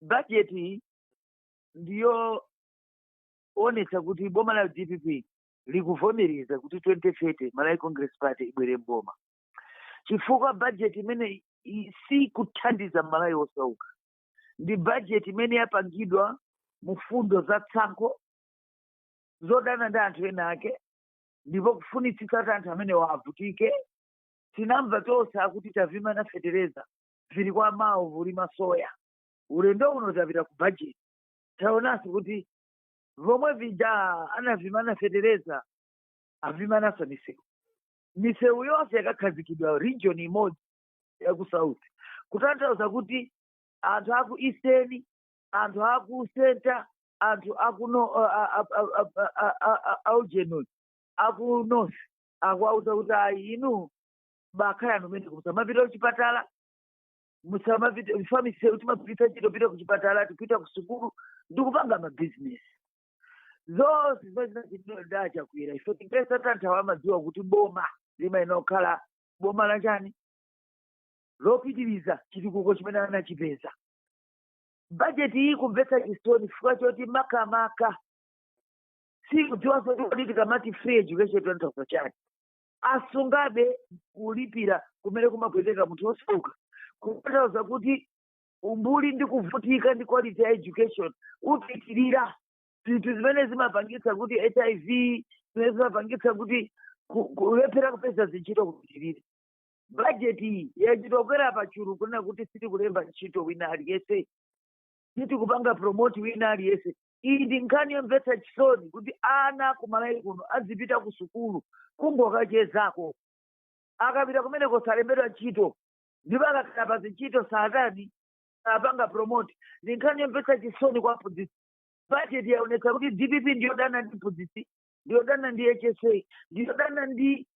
bajeti ndiyo onetsa kuti boma la DPP likuvomereza kuti 2030 Malawi Congress Party ibwere mboma, chifukwa bajeti imene si kuthandiza Malawi osauka. Ndi bajeti imene yapangidwa mu fundo za tsankho zodana ndi anthu ena ake, ndipo kufunitsitsa kuti anthu amene wavutike. Tinamva tonse akuti tavimana fetereza zili kwa mawu vulima soya. Ulendo uno tapita ku bajeti, taonanso kuti vomwe vija anavimana fetereza avimananso misewu yonse yakakhazikidwa region imodzi ya ku south, kutanthauza kuti anthu aku eastern, anthu aku center, anthu aku augenol, aku north akuauza kuti ayi inu bakhala nomene musamapita kuchipatala, musamapita misewu timapita chitopita kuchipatala, tipita kusukulu ndikupanga mabizinesi. Zonse zimene chakwera ife tingesa tanthawi amadziwa kuti boma limayenera kukhala boma la chani lopitiriza chitukuko chimene anachipeza. Bajeti iyi kumvetsa chisoni chifukwa choti makamaka sikudziwanso kuti tikamati free education tanthauza chani, asungabe kulipira kumene kumapweteka munthu osauka, kutanthauza kuti umbuli ndi kuvutika ndi quality ya education upitirira. Zinthu zimene zimapangitsa kuti HIV, zimene zimapangitsa kuti kulephera kupeza zintchito kupitirira. Bajeti iyi yachitokwera pachulu kunena kuti sitikulemba ntchito wina aliyese, sitikupanga promote wina aliyese. Iyi ndi nkhani yomvetsa chisoni kuti ana ku Malawi kuno azipita ku sukulu kungokachezako, akapita kumeneko salembedwa ntchito, ndipo akakhala pa zintchito satani apanga promote. Ndi nkhani yomvetsa chisoni kwa mphunzitsi. Bajeti yaonetsa kuti DPP ndiyodana ndi mphunzitsi, ndiyodana ndi HSA, ndiyodana ndi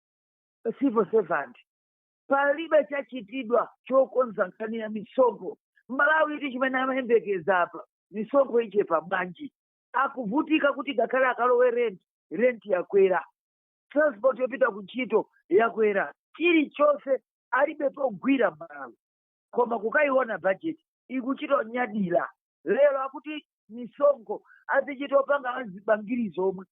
civil servant. Palibe chachitidwa chokonza nkhani ya misonkho. Malawi iti chimene amayembekeza apa misonkho ichepa bwanji, akuvutika kuti ngakhale akalowe rent yakwera, transport yopita kuntchito yakwera, chilichonse alibe pogwira Malawi. Koma kukayiona bajeti ikuchita nyadira. Lero akuti misonkho azichitopanga azibangiri zomwe.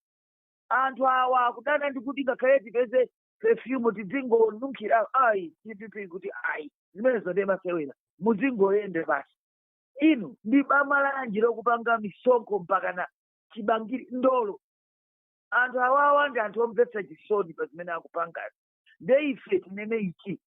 Anthu awa akudana ndi kuti ngakhale tipeze perfume tidzingonunkhira ayi DPP kuti ayi zimenezo ndi masewera muzingoyende basi. Inu ndi bama lanji lokupanga misonkho mpaka na chibangiri ndolo. Anthu awawa ndi anthu omvetsa chisoni pa zimene akupangazi. Nde ife tinene ichi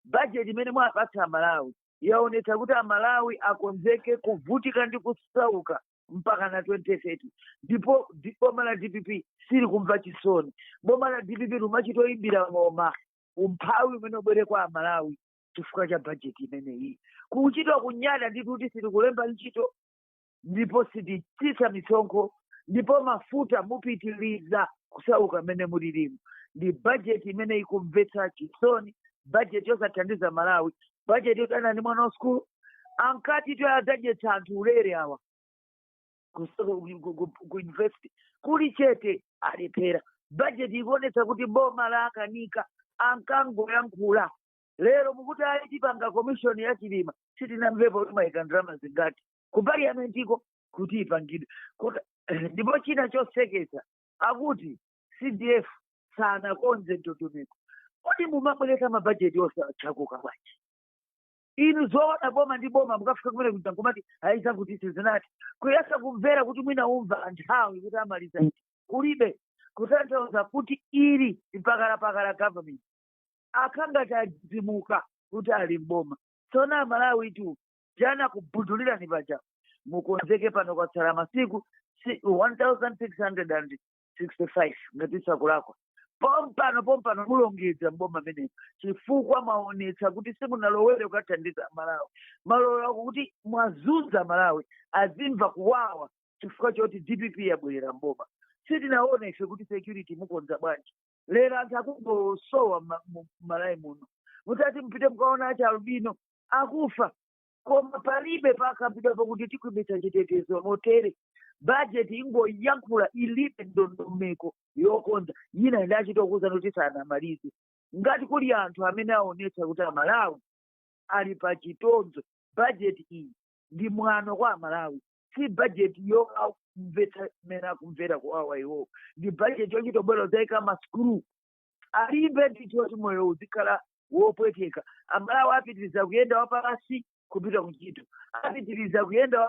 bajeti imene mwapatsa Malawi yaonetsa kuti Amalawi akonzeke kuvutika ndi kusauka mpaka na 2030. Ndipo boma la DPP sili kumva chisoni. Boma la DPP lumachitoyimbira ng'oma umphawi umene ubwere kwa Amalawi chifukwa cha bajeti imene iyi. Kuchitwa kunyada ndi kuti sitikulemba ntchito, ndipo sititsitsa misonkho, ndipo mafuta mupitiliza kusauka mmene mulilimu. Ndi bajeti imene ikumvetsa chisoni, bajeti yosathandiza Malawi, bajeti yodana ndi mwana wa skulu. Ankati toyadzadyetsa anthu ulere awa ku university kuli chete alephera. Bajeti ikuonetsa kuti boma la akanika ankangoyankhula. Lero mukuti ayitipanga commission ya chilima sitinamvepo kuti mayika ndalama zingati ku parliament iko kuti ipangidwe. Ndipo china choseketsa akuti CDF sanakonze ndondomeko. Kodi mumabwereka mabajeti osachakuka bwanji? Inu zoona boma ndi boma mukafika kumene kuti ngomati aiza kuti sizinati kuyesa kumvera kuti mwina umva nthawi kuti amaliza iti ulibe, kutanthauza kuti ili ipakala government akhangati adzimuka kuti ali mboma. Tsona Malawi itu jana kubudulirani paja mukonzeke pano kwatsala masiku 1665 ngati sakulakwa. Pompano mulongedza mboma meneko chifukwa maonetsa kuti simunalowere kukathandiza Malawi. Malowera kuti mwazunza Malawi azimva kuwawa chifukwa choti DPP yabwerera mboma. Sitinaona ife kuti security mukonza bwanji. Lero anthu akungosowa Malawi muno. Mutati mpite mkaona acha albino akufa. Koma palibe pakapita pakuti tikuimitsa chitetezo motere. Bajeti ingoyankhula ilibe ndondomeko yokonza. Yina ndachitokuza kuti sanamalize. Ngati kuli anthu amene aonetsa kuti Malawi ali pa chitonzo, bajeti iyi ndi mwano kwa Malawi, si budget yokumvera kumvera kuwawa iwo, ndi budget yochitobwera uzaika masukulu alibe ndicho kuti moyo uzikhala wopweteka. Amalawi apitiriza kuyenda wapasi kupita kuntchito, apitiriza kuyenda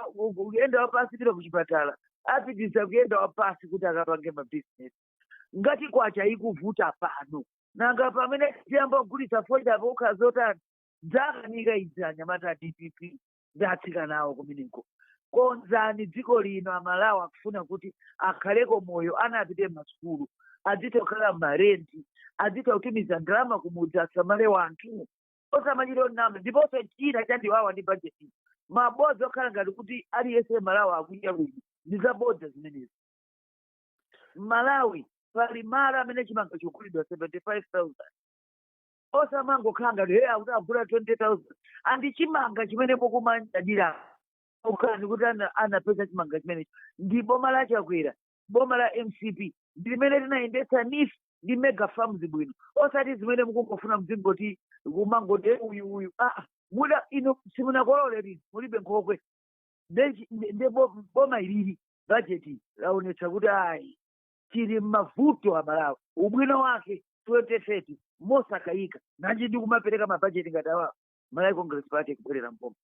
wapasi kupita kuchipatala, apitiriza kuyenda wapasi kuti akapange mabizinesi. Ngati kwacha ikuvuta pano nanga pamene tiyamba kugulitsa foja ukhala zotani dzakanika idzi anyamata DPP ndatsika nawo kumeneko. Konzani dziko lino Amalawi akufuna kuti akhaleko moyo, anapite masukulu, adzitokhala marenti, adzitautumiza ndalama kumudzi asamale wanthu osamachiro nama. Ndiponso china chandiwawa ndi bajeti mabodza okhala ngati kuti aliyense Malawi akuya bwino ndi zabodza zimenezi. Malawi pali malo amene chimanga chogulidwa 75,000 osamangokhala ngati akuti agula 20,000 andi chimanga chimene pokumanyadira ukani kuti anapeza chimanga chimenecho ndi boma la Chakwera, boma la MCP limene linayendetsa NIF ndi mega farms bwino, osati zimene mukungofuna mzingoti kumangoti uyu muda ino simunakolole lini mulibe nkhokwe nde boma ilili bajeti laonetsa kuti ayi chili mavuto a Malawi. Ubwino wake 2030 mosakayika nanji ndi kumapereka mabajeti ngati awa Malawi Congress Party kubwerera mboma.